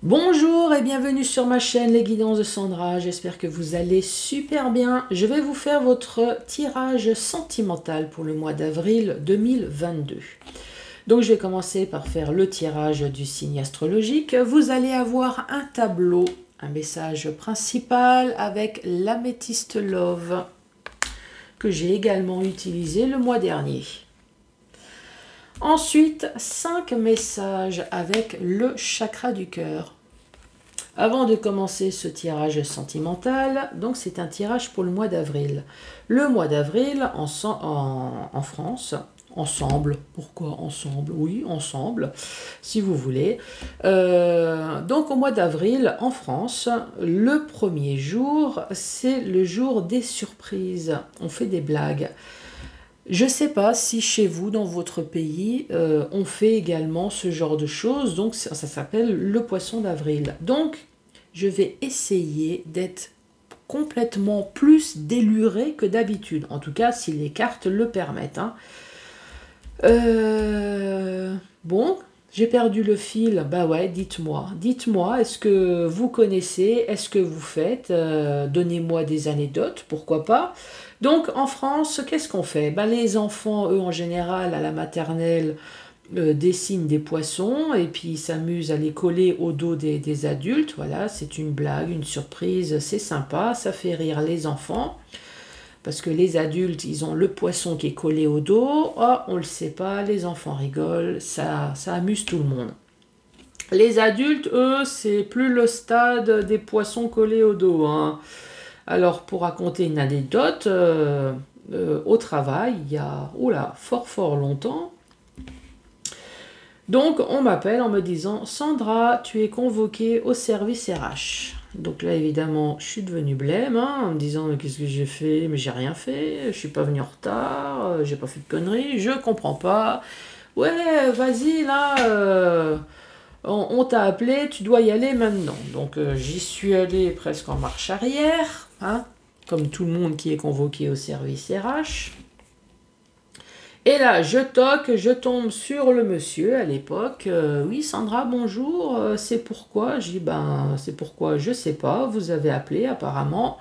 Bonjour et bienvenue sur ma chaîne Les Guidances de Sandra, j'espère que vous allez super bien. Je vais vous faire votre tirage sentimental pour le mois d'avril 2022. Donc je vais commencer par faire le tirage du signe astrologique. Vous allez avoir un tableau, un message principal avec l'améthyste love que j'ai également utilisé le mois dernier. Ensuite, 5 messages avec le chakra du cœur. Avant de commencer ce tirage sentimental, donc c'est un tirage pour le mois d'avril. Le mois d'avril en France, ensemble, pourquoi ensemble? Oui, ensemble, si vous voulez. Donc au mois d'avril, en France, le premier jour, c'est le jour des surprises. On fait des blagues. Je ne sais pas si chez vous, dans votre pays, on fait également ce genre de choses. Donc, ça s'appelle le poisson d'avril. Donc, je vais essayer d'être complètement plus déluré que d'habitude. En tout cas, si les cartes le permettent. Hein. Bon, j'ai perdu le fil. Bah ouais, dites-moi. Dites-moi, est-ce que vous connaissez? Est-ce que vous faites? Donnez-moi des anecdotes, pourquoi pas. Donc en France, qu'est-ce qu'on fait? Ben, les enfants, eux en général, à la maternelle, dessinent des poissons et puis ils s'amusent à les coller au dos des adultes. Voilà, c'est une blague, une surprise, c'est sympa, ça fait rire les enfants. Parce que les adultes, ils ont le poisson qui est collé au dos. Oh, on ne le sait pas, les enfants rigolent, ça amuse tout le monde. Les adultes, eux, c'est plus le stade des poissons collés au dos. Hein. Alors, pour raconter une anecdote, au travail, il y a fort longtemps, donc on m'appelle en me disant « Sandra, tu es convoquée au service RH ». Donc là, évidemment, je suis devenue blême, hein, en me disant « Mais qu'est-ce que j'ai fait? Mais j'ai rien fait, je suis pas venue en retard, j'ai pas fait de conneries, je comprends pas. Ouais, vas-y, là, on t'a appelé, tu dois y aller maintenant. » Donc j'y suis allée presque en marche arrière, hein, comme tout le monde qui est convoqué au service RH. Et là, je toque, je tombe sur le monsieur à l'époque. Oui, Sandra, bonjour, c'est pourquoi? Je dis, ben, c'est pourquoi, je sais pas, vous avez appelé apparemment.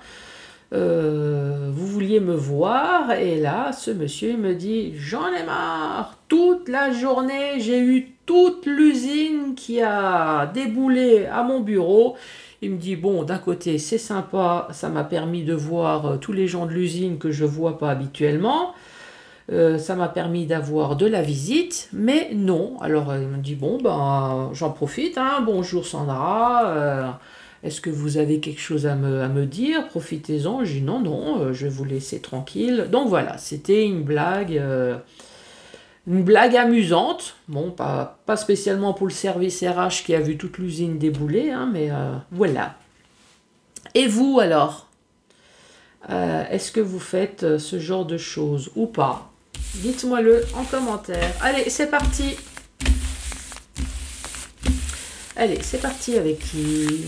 Vous vouliez me voir. Et là, ce monsieur me dit, j'en ai marre. Toute la journée, j'ai eu toute l'usine qui a déboulé à mon bureau. Il me dit, bon, d'un côté, c'est sympa, ça m'a permis de voir tous les gens de l'usine que je vois pas habituellement. Ça m'a permis d'avoir de la visite, mais non. Alors, il me dit, bon, ben, j'en profite. Hein. Bonjour Sandra, est-ce que vous avez quelque chose à me dire? Profitez-en. Je dis, non, non, je vais vous laisser tranquille. Donc voilà, c'était une blague amusante. Bon, pas spécialement pour le service RH qui a vu toute l'usine débouler, hein, mais voilà. Et vous, alors? Est-ce que vous faites ce genre de choses ou pas? Dites-moi-le en commentaire. Allez, c'est parti. Allez, c'est parti avec qui?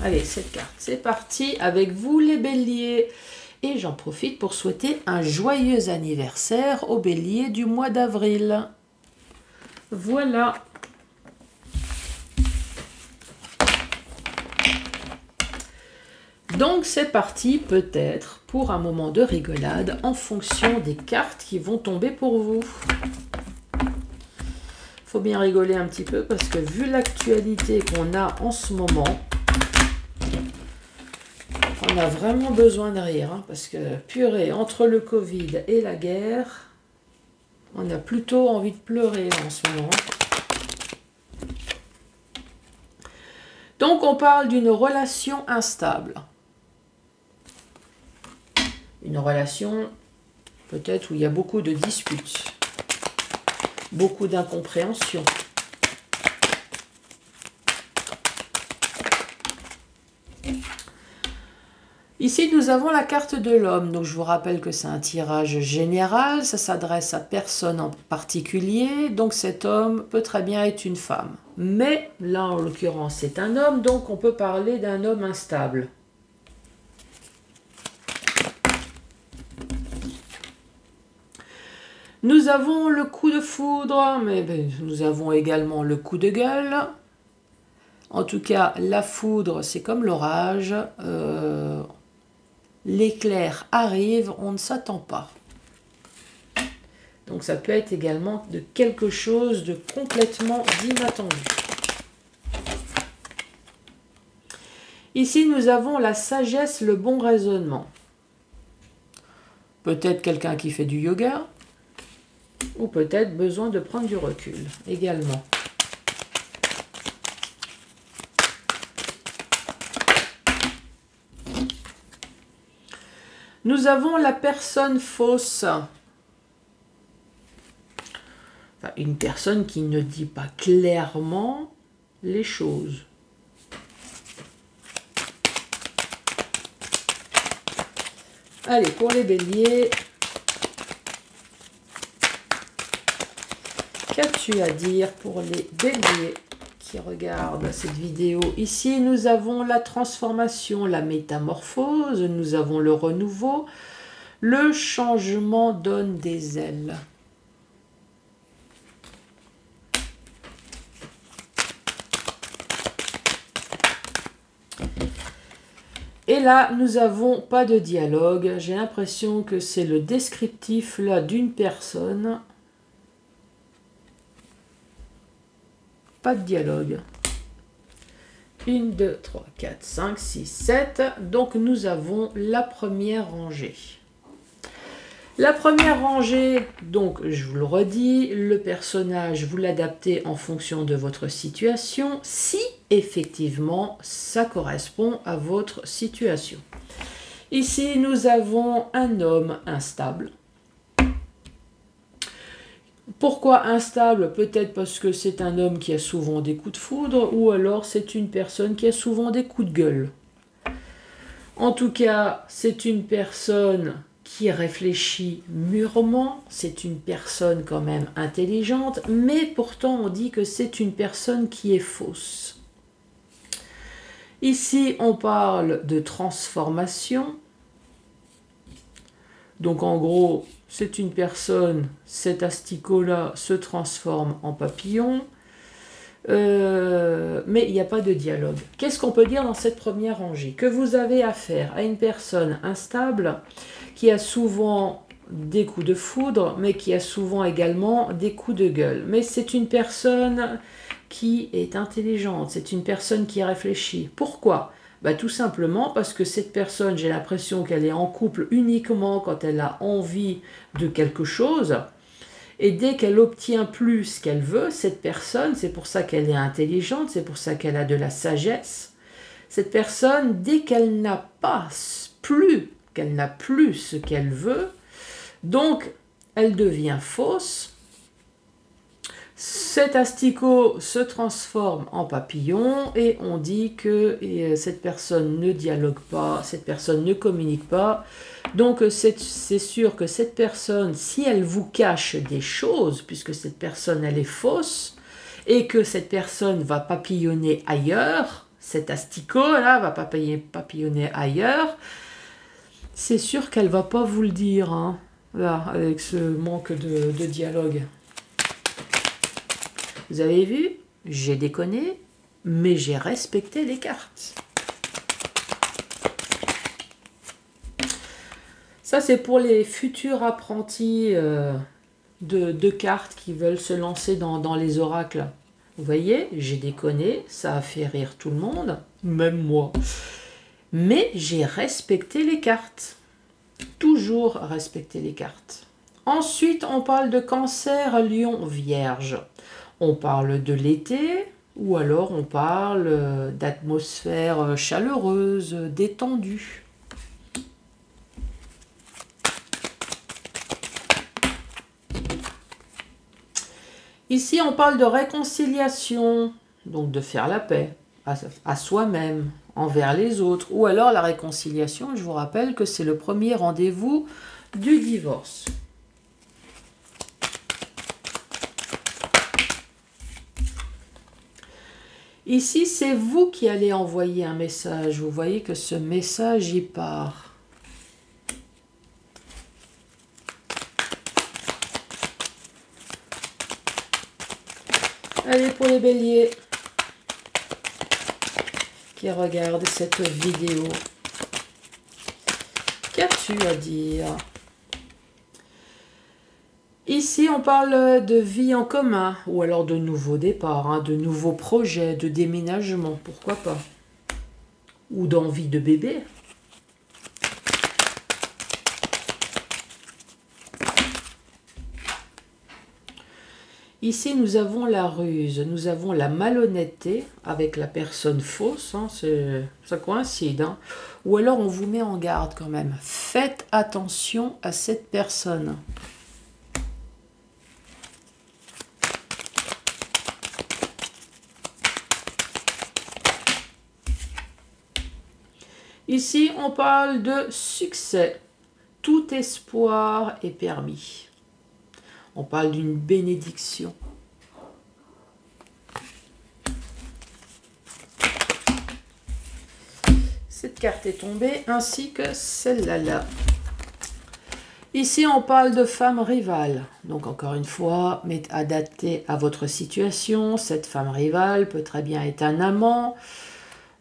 Allez, cette carte. C'est parti avec vous, les béliers. Et j'en profite pour souhaiter un joyeux anniversaire aux béliers du mois d'avril. Voilà. Donc c'est parti peut-être pour un moment de rigolade en fonction des cartes qui vont tomber pour vous. Faut bien rigoler un petit peu parce que vu l'actualité qu'on a en ce moment, on a vraiment besoin de rire. Hein, parce que purée, entre le Covid et la guerre, on a plutôt envie de pleurer en ce moment. Donc on parle d'une relation instable. Une relation peut-être où il y a beaucoup de disputes, beaucoup d'incompréhension. Ici, nous avons la carte de l'homme. Donc, je vous rappelle que c'est un tirage général. Ça s'adresse à personne en particulier. Donc, cet homme peut très bien être une femme. Mais là, en l'occurrence, c'est un homme. Donc, on peut parler d'un homme instable. Nous avons le coup de foudre, mais nous avons également le coup de gueule, En tout cas, la foudre, c'est comme l'orage. L'éclair arrive, on ne s'attend pas. Donc ça peut être également de quelque chose de complètement inattendu. Ici, nous avons la sagesse, le bon raisonnement. Peut-être quelqu'un qui fait du yoga, ou peut-être besoin de prendre du recul également. Nous avons la personne fausse. Enfin, une personne qui ne dit pas clairement les choses. Allez, pour les béliers, qu'as-tu à dire pour les béliers qui regardent cette vidéo? Ici, nous avons la transformation, la métamorphose, nous avons le renouveau, le changement donne des ailes. Et là, nous n'avons pas de dialogue. J'ai l'impression que c'est le descriptif là d'une personne. Pas de dialogue. 1, 2, 3, 4, 5, 6, 7. Donc nous avons la première rangée. La première rangée, donc je vous le redis, le personnage, vous l'adaptez en fonction de votre situation, si effectivement ça correspond à votre situation. Ici, nous avons un homme instable. Pourquoi instable? Peut-être parce que c'est un homme qui a souvent des coups de foudre, ou alors c'est une personne qui a souvent des coups de gueule. En tout cas, c'est une personne qui réfléchit mûrement, c'est une personne quand même intelligente, mais pourtant on dit que c'est une personne qui est fausse. Ici, on parle de transformation. Donc en gros, c'est une personne, cet asticot-là se transforme en papillon, mais il n'y a pas de dialogue. Qu'est-ce qu'on peut dire dans cette première rangée? Que vous avez affaire à une personne instable, qui a souvent des coups de foudre, mais qui a souvent également des coups de gueule. Mais c'est une personne qui est intelligente, c'est une personne qui réfléchit. Pourquoi? Tout simplement parce que cette personne, j'ai l'impression qu'elle est en couple uniquement quand elle a envie de quelque chose. Et dès qu'elle obtient plus qu'elle veut, cette personne, c'est pour ça qu'elle est intelligente, c'est pour ça qu'elle a de la sagesse. Cette personne, dès qu'elle n'a pas plus, qu'elle n'a plus ce qu'elle veut, donc elle devient fausse. Cet asticot se transforme en papillon et on dit que cette personne ne dialogue pas, cette personne ne communique pas. Donc c'est sûr que cette personne, si elle vous cache des choses, puisque cette personne elle est fausse, et que cette personne va papillonner ailleurs, cet asticot là va papillonner ailleurs, c'est sûr qu'elle va pas vous le dire, hein, là, avec ce manque de dialogue. Vous avez vu, j'ai déconné, mais j'ai respecté les cartes. Ça, c'est pour les futurs apprentis de cartes qui veulent se lancer dans les oracles. Vous voyez, j'ai déconné, ça a fait rire tout le monde, même moi. Mais j'ai respecté les cartes. Toujours respecter les cartes. Ensuite, on parle de Cancer, Lion, Vierge. On parle de l'été, ou alors on parle d'atmosphère chaleureuse, détendue. Ici, on parle de réconciliation, donc de faire la paix à soi-même, envers les autres. Ou alors la réconciliation, je vous rappelle que c'est le premier rendez-vous du divorce. Ici, c'est vous qui allez envoyer un message. Vous voyez que ce message y part. Allez, pour les béliers. qui regarde cette vidéo. Qu'as-tu à dire? Ici, on parle de vie en commun, ou alors de nouveaux départs, hein, de nouveaux projets, de déménagement, pourquoi pas. Ou d'envie de bébé. Ici, nous avons la ruse, nous avons la malhonnêteté avec la personne fausse, hein, ça coïncide. Hein. Ou alors, on vous met en garde quand même. Faites attention à cette personne. Ici, on parle de succès. Tout espoir est permis. On parle d'une bénédiction. Cette carte est tombée, ainsi que celle-là. Ici, on parle de femme rivale. Donc, encore une fois, mais adapté à votre situation. Cette femme rivale peut très bien être un amant,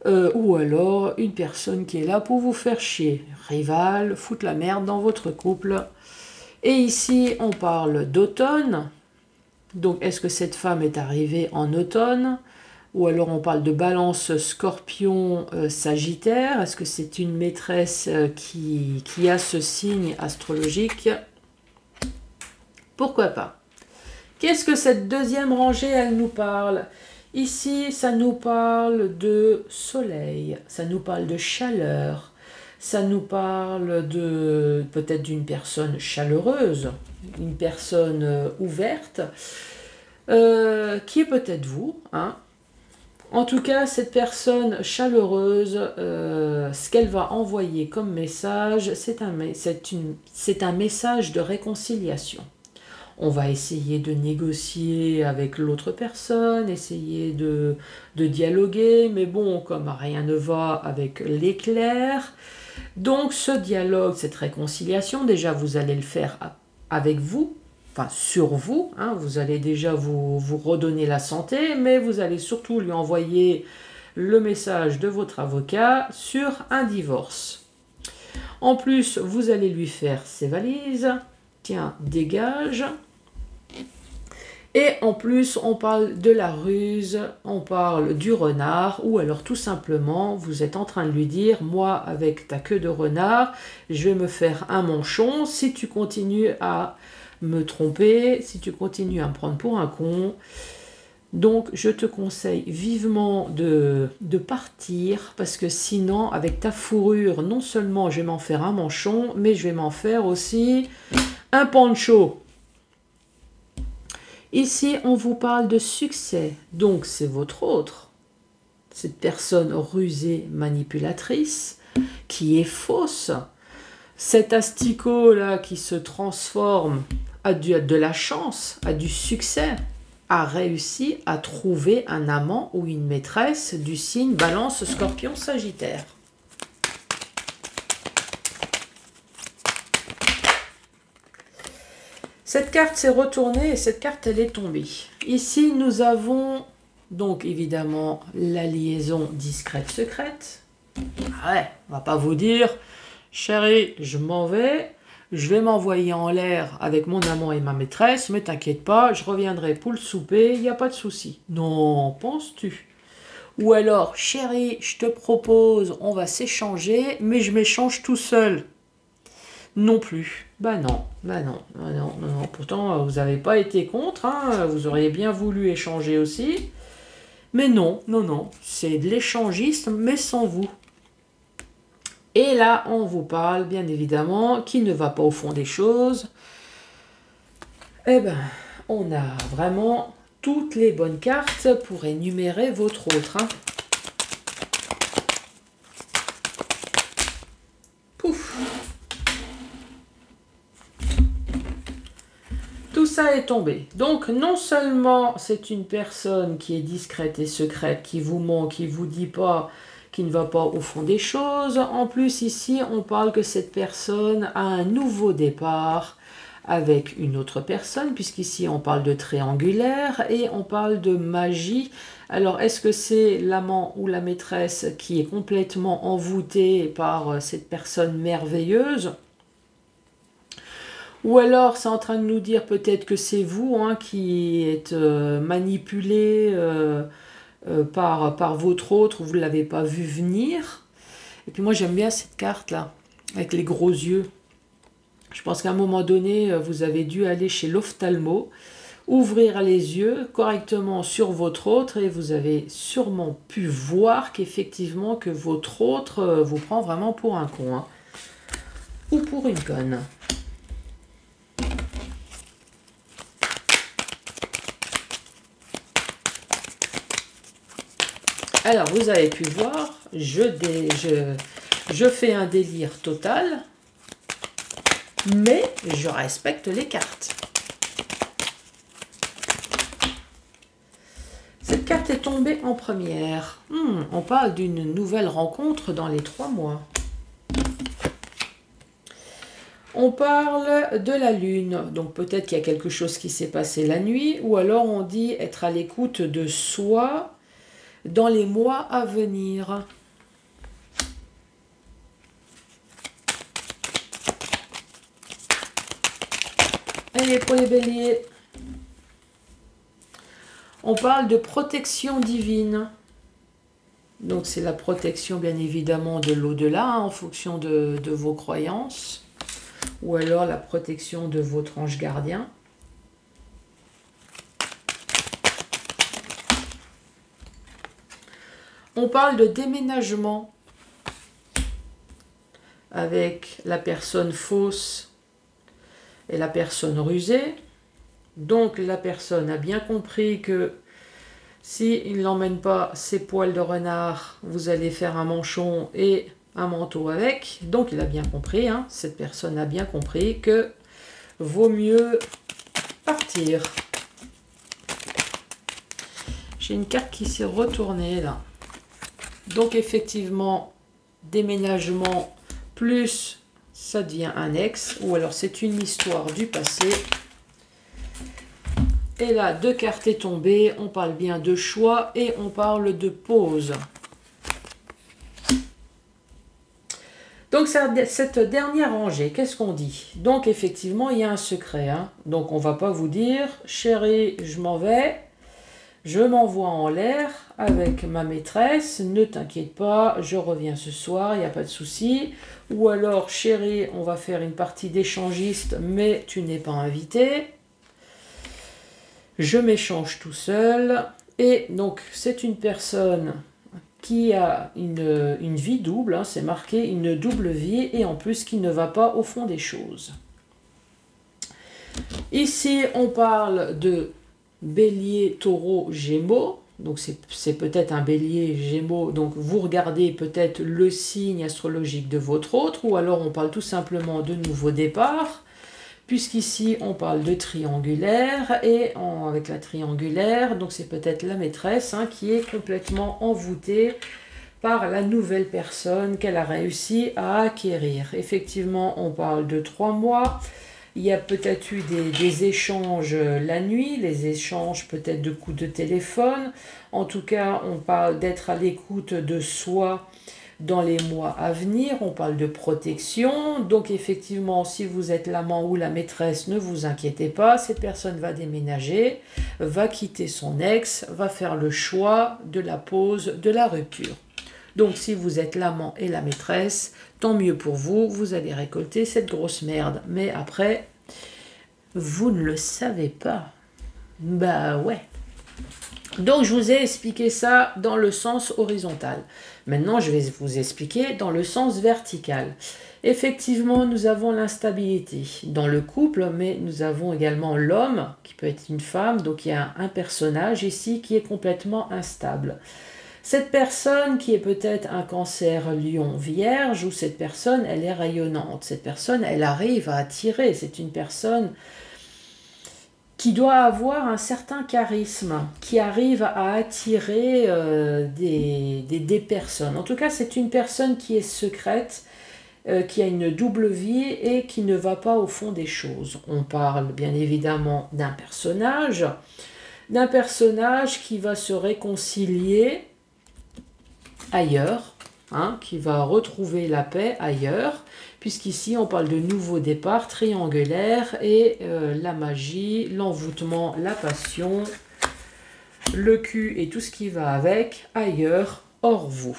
ou alors une personne qui est là pour vous faire chier. Rivale, foutre la merde dans votre couple. Et ici, on parle d'automne. Donc, est-ce que cette femme est arrivée en automne? Ou alors, on parle de balance, scorpion, sagittaire. Est-ce que c'est une maîtresse qui a ce signe astrologique? Pourquoi pas? Qu'est-ce que cette deuxième rangée, elle nous parle? Ici, ça nous parle de soleil, ça nous parle de chaleur. Ça nous parle de peut-être d'une personne chaleureuse, une personne ouverte, qui est peut-être vous. Hein. En tout cas, cette personne chaleureuse, ce qu'elle va envoyer comme message, c'est un message de réconciliation. On va essayer de négocier avec l'autre personne, essayer de dialoguer, mais bon, comme rien ne va avec l'éclair. Donc ce dialogue, cette réconciliation, déjà vous allez le faire avec vous, enfin sur vous, hein, vous allez déjà vous redonner la santé, mais vous allez surtout lui envoyer le message de votre avocat sur un divorce. En plus, vous allez lui faire ses valises, tiens, dégage. Et en plus, on parle de la ruse, on parle du renard, ou alors tout simplement, vous êtes en train de lui dire, moi, avec ta queue de renard, je vais me faire un manchon. Si tu continues à me tromper, si tu continues à me prendre pour un con, donc je te conseille vivement de partir, parce que sinon, avec ta fourrure, non seulement je vais m'en faire un manchon, mais je vais m'en faire aussi un poncho. Ici, on vous parle de succès, donc c'est votre autre. Cette personne rusée, manipulatrice, qui est fausse. Cet asticot-là qui se transforme, a de la chance, a du succès, a réussi à trouver un amant ou une maîtresse du signe Balance, Scorpion, Sagittaire. Cette carte s'est retournée et cette carte, elle est tombée. Ici, nous avons donc évidemment la liaison discrète-secrète. Ouais, on va pas vous dire, chérie, je m'en vais, je vais m'envoyer en l'air avec mon amant et ma maîtresse, mais t'inquiète pas, je reviendrai pour le souper, il n'y a pas de souci. Non, penses-tu? Ou alors, chérie, je te propose, on va s'échanger, mais je m'échange tout seul. Non plus. Bah non, bah non, bah non, non, non. Pourtant, vous n'avez pas été contre, hein, vous auriez bien voulu échanger aussi. Mais non, non, non, c'est de l'échangisme, mais sans vous. Et là, on vous parle, bien évidemment, qui ne va pas au fond des choses. Eh ben, on a vraiment toutes les bonnes cartes pour énumérer votre autre. Hein. Pouf. Tout ça est tombé. Donc, non seulement c'est une personne qui est discrète et secrète, qui vous ment, qui vous dit pas, qui ne va pas au fond des choses. En plus, ici, on parle que cette personne a un nouveau départ, avec une autre personne, puisqu'ici on parle de triangulaire et on parle de magie. Alors, est-ce que c'est l'amant ou la maîtresse qui est complètement envoûté par cette personne merveilleuse? Ou alors, c'est en train de nous dire peut-être que c'est vous hein, qui êtes manipulé par votre autre, vous ne l'avez pas vu venir. Et puis moi, j'aime bien cette carte-là, avec les gros yeux. Je pense qu'à un moment donné, vous avez dû aller chez l'ophtalmo, ouvrir les yeux correctement sur votre autre et vous avez sûrement pu voir qu'effectivement que votre autre vous prend vraiment pour un con hein, ou pour une conne. Alors, vous avez pu voir, je fais un délire total, mais je respecte les cartes. Cette carte est tombée en première. On parle d'une nouvelle rencontre dans les 3 mois. On parle de la lune, donc peut-être qu'il y a quelque chose qui s'est passé la nuit, ou alors on dit être à l'écoute de soi dans les mois à venir. Allez, pour les béliers, on parle de protection divine. Donc c'est la protection bien évidemment de l'au-delà hein, en fonction de vos croyances. Ou alors la protection de votre ange gardien. On parle de déménagement avec la personne fausse et la personne rusée. Donc la personne a bien compris que s'il n'emmène pas ses poils de renard, vous allez faire un manchon et un manteau avec. Donc il a bien compris, hein, cette personne a bien compris que vaut mieux partir. J'ai une carte qui s'est retournée là. Donc effectivement, déménagement plus ça devient un ex, ou alors c'est une histoire du passé. Et là, 2 cartes est tombée, on parle bien de choix et on parle de pause. Donc cette dernière rangée, qu'est-ce qu'on dit? Donc effectivement, il y a un secret. Hein. Donc on ne va pas vous dire, chérie, je m'en vais. Je m'envoie en l'air avec ma maîtresse, ne t'inquiète pas, je reviens ce soir, il n'y a pas de souci. Ou alors, chérie, on va faire une partie d'échangiste, mais tu n'es pas invité. Je m'échange tout seul. Et donc, c'est une personne qui a une vie double, hein, c'est marqué une double vie, et en plus qui ne va pas au fond des choses. Ici, on parle de Bélier, Taureau, Gémeaux, donc c'est peut-être un Bélier, Gémeaux, donc vous regardez peut-être le signe astrologique de votre autre, ou alors on parle tout simplement de nouveau départ, puisqu'ici on parle de triangulaire, et avec la triangulaire, donc c'est peut-être la maîtresse hein, qui est complètement envoûtée par la nouvelle personne qu'elle a réussi à acquérir. Effectivement, on parle de 3 mois. Il y a peut-être eu des échanges la nuit, les échanges peut-être de coups de téléphone. En tout cas, on parle d'être à l'écoute de soi dans les mois à venir. On parle de protection. Donc effectivement, si vous êtes l'amant ou la maîtresse, ne vous inquiétez pas. Cette personne va déménager, va quitter son ex, va faire le choix de la pause, de la rupture. Donc si vous êtes l'amant et la maîtresse, tant mieux pour vous, vous allez récolter cette grosse merde. Mais après, vous ne le savez pas. Bah ouais. Donc je vous ai expliqué ça dans le sens horizontal. Maintenant, je vais vous expliquer dans le sens vertical. Effectivement, nous avons l'instabilité dans le couple, mais nous avons également l'homme, qui peut être une femme. Donc il y a un personnage ici qui est complètement instable. Cette personne qui est peut-être un cancer lion vierge, ou cette personne, elle est rayonnante. Cette personne, elle arrive à attirer. C'est une personne qui doit avoir un certain charisme, qui arrive à attirer des personnes. En tout cas, c'est une personne qui est secrète qui a une double vie et qui ne va pas au fond des choses. On parle bien évidemment d'un personnage qui va se réconcilier ailleurs, hein, qui va retrouver la paix ailleurs, puisqu'ici on parle de nouveau départ triangulaire et la magie, l'envoûtement, la passion, le cul et tout ce qui va avec, ailleurs, hors vous.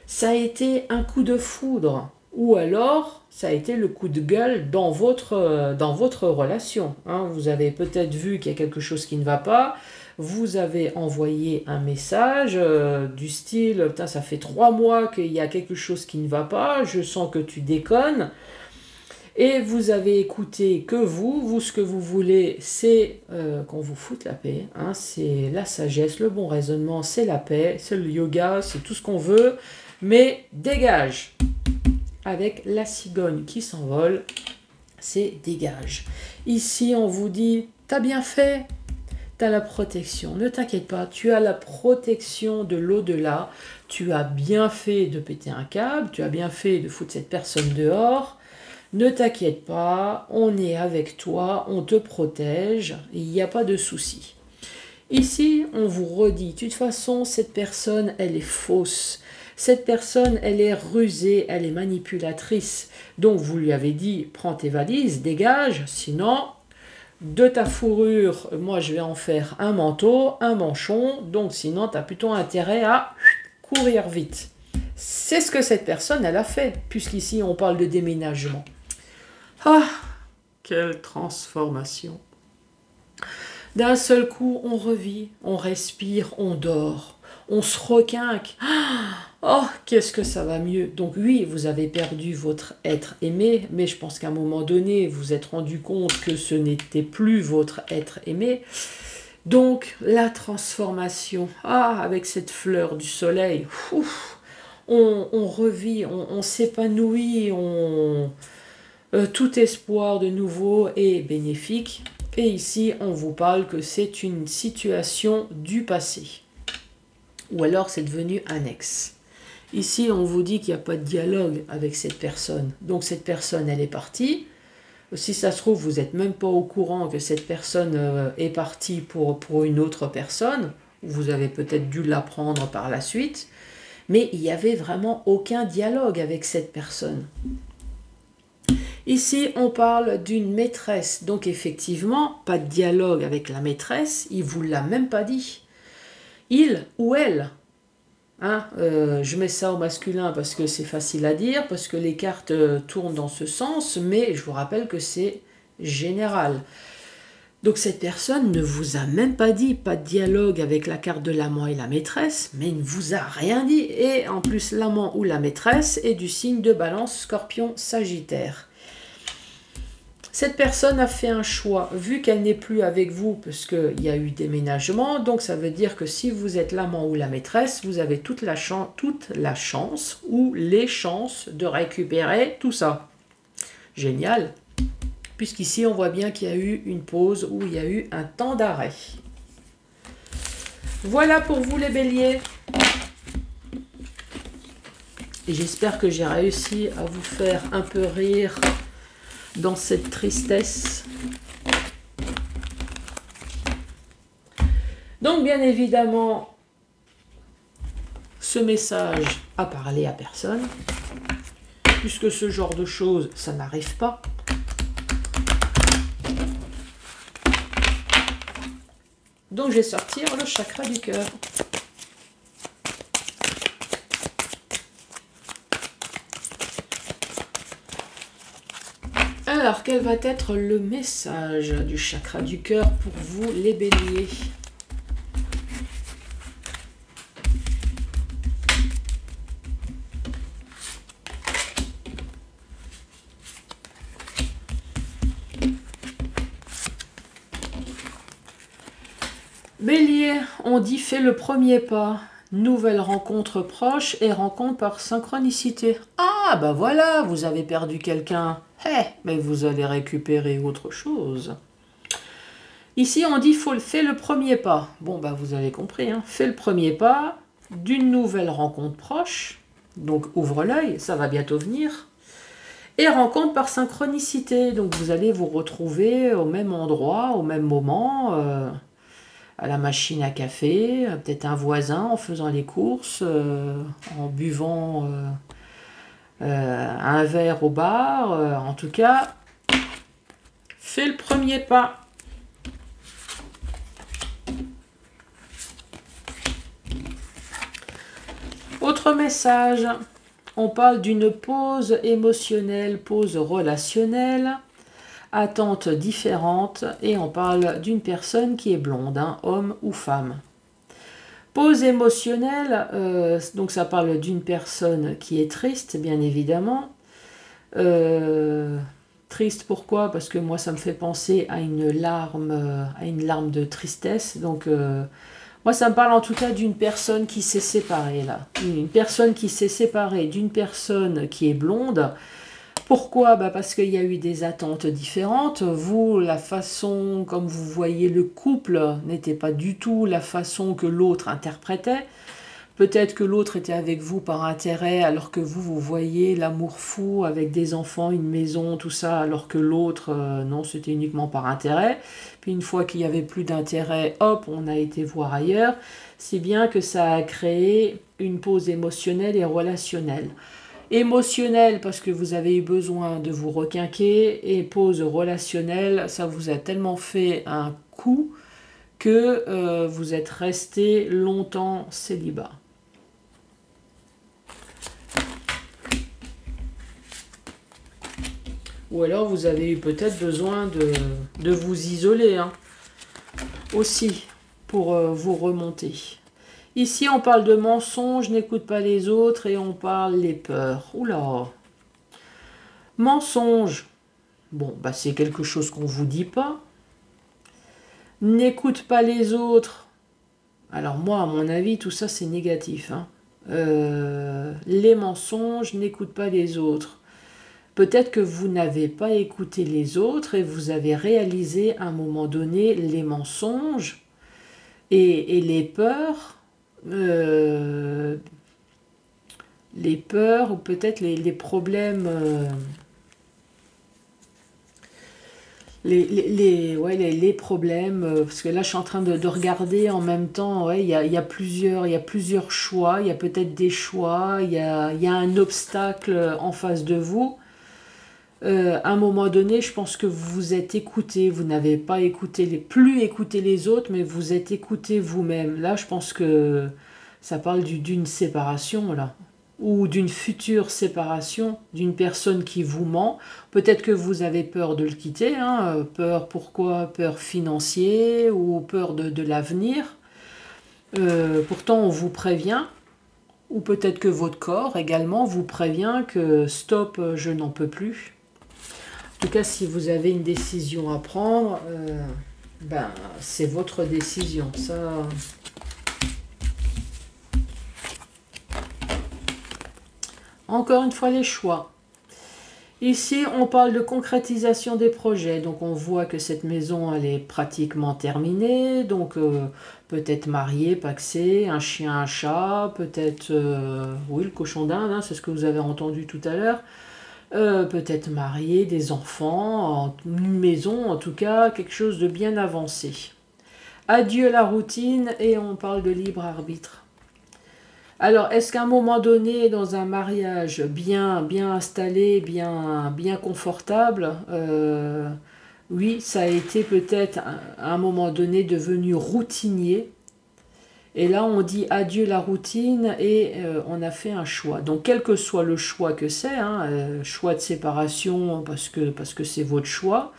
Ça a été un coup de foudre, ou alors ça a été le coup de gueule dans votre relation. Hein. Vous avez peut-être vu qu'il y a quelque chose qui ne va pas, vous avez envoyé un message du style « Putain, ça fait 3 mois qu'il y a quelque chose qui ne va pas, je sens que tu déconnes ». Et vous avez écouté que vous ce que vous voulez, c'est qu'on vous foute la paix. Hein, c'est la sagesse, le bon raisonnement, c'est la paix, c'est le yoga, c'est tout ce qu'on veut. Mais dégage. Avec la cigogne qui s'envole, c'est dégage. Ici, on vous dit, t'as bien fait, t'as la protection. Ne t'inquiète pas, tu as la protection de l'au-delà. Tu as bien fait de péter un câble, tu as bien fait de foutre cette personne dehors. Ne t'inquiète pas, on est avec toi, on te protège, il n'y a pas de souci. Ici, on vous redit, de toute façon, cette personne, elle est fausse. Cette personne, elle est rusée, elle est manipulatrice. Donc, vous lui avez dit, prends tes valises, dégage, sinon, de ta fourrure, moi, je vais en faire un manteau, un manchon. Donc, sinon, tu as plutôt intérêt à courir vite. C'est ce que cette personne, elle a fait, puisqu'ici, on parle de déménagement. Ah, quelle transformation! D'un seul coup, on revit, on respire, on dort, on se requinque. Oh, qu'est-ce que ça va mieux! Donc oui, vous avez perdu votre être aimé, mais je pense qu'à un moment donné, vous vous êtes rendu compte que ce n'était plus votre être aimé. Donc, la transformation, avec cette fleur du soleil, on revit, on s'épanouit, tout espoir de nouveau est bénéfique. Et ici, on vous parle que c'est une situation du passé. Ou alors, c'est devenu un ex. Ici, on vous dit qu'il n'y a pas de dialogue avec cette personne. Donc, cette personne, elle est partie. Si ça se trouve, vous n'êtes même pas au courant que cette personne est partie pour une autre personne. Vous avez peut-être dû l'apprendre par la suite. Mais il n'y avait vraiment aucun dialogue avec cette personne. Ici, on parle d'une maîtresse. Donc, effectivement, pas de dialogue avec la maîtresse. Il ne vous l'a même pas dit. Il ou elle. Hein, je mets ça au masculin parce que c'est facile à dire, parce que les cartes tournent dans ce sens, mais je vous rappelle que c'est général. Donc, cette personne ne vous a même pas dit, pas de dialogue avec la carte de l'amant et la maîtresse, mais ne vous a rien dit. Et en plus, l'amant ou la maîtresse est du signe de Balance, Scorpion, Sagittaire. Cette personne a fait un choix, vu qu'elle n'est plus avec vous, parce qu'il y a eu déménagement, donc ça veut dire que si vous êtes l'amant ou la maîtresse, vous avez toute la chance ou les chances de récupérer tout ça. Génial, puisqu'ici on voit bien qu'il y a eu une pause ou il y a eu un temps d'arrêt. Voilà pour vous les béliers. Et j'espère que j'ai réussi à vous faire un peu rire dans cette tristesse. Donc bien évidemment, ce message a parlé à personne, puisque ce genre de choses, ça n'arrive pas. Donc je vais sortir le chakra du cœur. Alors, quel va être le message du chakra du cœur pour vous, les béliers? Bélier, on dit fais le premier pas. Nouvelle rencontre proche et rencontre par synchronicité. Ah, bah voilà, vous avez perdu quelqu'un. Mais vous allez récupérer autre chose. Ici, on dit fais le premier pas. Bon, bah vous avez compris, hein. Fais le premier pas d'une nouvelle rencontre proche. Donc, ouvre l'œil, ça va bientôt venir. Et rencontre par synchronicité. Donc vous allez vous retrouver au même endroit, au même moment, à la machine à café, peut-être un voisin en faisant les courses, en buvant un verre au bar. En tout cas, fais le premier pas. Autre message, on parle d'une pause émotionnelle, pause relationnelle, attente différente, et on parle d'une personne qui est blonde, hein, homme ou femme. Pause émotionnelle, donc ça parle d'une personne qui est triste, bien évidemment. Triste pourquoi? Parce que moi ça me fait penser à une larme de tristesse. Donc moi ça me parle en tout cas d'une personne qui s'est séparée là. Une personne qui s'est séparée d'une personne qui est blonde. Pourquoi? Parce qu'il y a eu des attentes différentes. Vous, la façon comme vous voyez le couple n'était pas du tout la façon que l'autre interprétait. Peut-être que l'autre était avec vous par intérêt, alors que vous voyez l'amour fou avec des enfants, une maison, tout ça, alors que l'autre, non, c'était uniquement par intérêt. Puis une fois qu'il n'y avait plus d'intérêt, hop, on a été voir ailleurs. Si bien que ça a créé une pause émotionnelle et relationnelle. Émotionnelle parce que vous avez eu besoin de vous requinquer, et pause relationnelle, ça vous a tellement fait un coup que vous êtes resté longtemps célibat. Ou alors vous avez eu peut-être besoin de vous isoler, hein, aussi, pour vous remonter. Ici, on parle de mensonges, n'écoute pas les autres, et on parle les peurs. Oula! Mensonge. Bon, c'est quelque chose qu'on ne vous dit pas. N'écoute pas les autres. Alors moi, à mon avis, tout ça, c'est négatif, hein. Les mensonges, n'écoute pas les autres. Peut-être que vous n'avez pas écouté les autres et vous avez réalisé à un moment donné les mensonges et les peurs, ou peut-être les problèmes, les problèmes, parce que là je suis en train de regarder en même temps, ouais, il y a plusieurs choix, il y a peut-être des choix, il y a un obstacle en face de vous. À un moment donné, je pense que vous vous êtes écouté, vous n'avez pas plus écouté les autres, mais vous êtes écouté vous-même. Là, je pense que ça parle d'une séparation, là, ou d'une future séparation d'une personne qui vous ment. Peut-être que vous avez peur de le quitter, hein, peur pourquoi? Peur financière ou peur de l'avenir. Pourtant, on vous prévient. Ou peut-être que votre corps également vous prévient que stop, je n'en peux plus. En tout cas, si vous avez une décision à prendre, c'est votre décision. Ça. Encore une fois, les choix. Ici, on parle de concrétisation des projets. Donc, on voit que cette maison, elle est pratiquement terminée. Donc, peut-être marié, pacsé, un chien, un chat, peut-être, oui, le cochon d'Inde, hein, c'est ce que vous avez entendu tout à l'heure. Peut-être marié, des enfants, une maison, en tout cas, quelque chose de bien avancé. Adieu la routine, et on parle de libre arbitre. Alors, est-ce qu'à un moment donné, dans un mariage bien installé, bien confortable, oui, ça a été peut-être à un moment donné devenu routinier. Et là, on dit adieu la routine, et on a fait un choix. Donc, quel que soit le choix que c'est, hein, choix de séparation parce que c'est votre choix,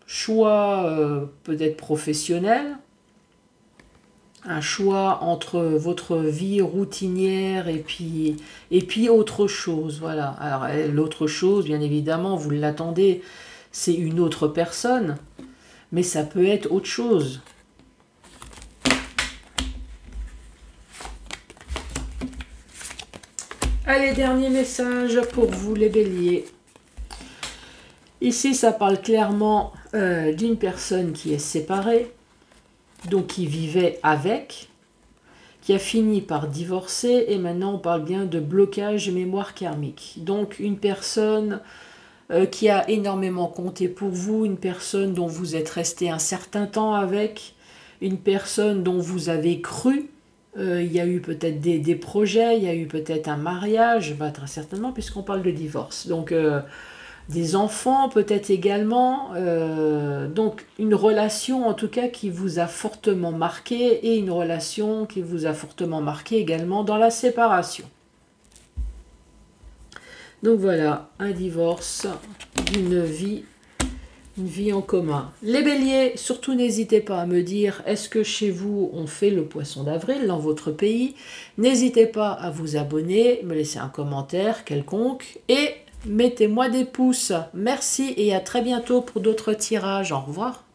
choix peut-être professionnel, un choix entre votre vie routinière et puis autre chose. Voilà. Alors, l'autre chose, bien évidemment, vous l'attendez, c'est une autre personne, mais ça peut être autre chose. Allez, dernier message pour vous les béliers. Ici, ça parle clairement d'une personne qui est séparée, donc qui vivait avec, qui a fini par divorcer, et maintenant on parle bien de blocage mémoire karmique. Donc une personne qui a énormément compté pour vous, une personne dont vous êtes resté un certain temps avec, une personne dont vous avez cru. Il y a eu peut-être des projets, il y a eu peut-être un mariage, bah, très certainement, puisqu'on parle de divorce. Donc, des enfants peut-être également. Donc, une relation en tout cas qui vous a fortement marqué, et une relation qui vous a fortement marqué également dans la séparation. Donc voilà, un divorce, une vie en commun. Les béliers, surtout n'hésitez pas à me dire, est-ce que chez vous on fait le poisson d'avril dans votre pays? N'hésitez pas à vous abonner, me laisser un commentaire quelconque et mettez-moi des pouces. Merci et à très bientôt pour d'autres tirages. Au revoir.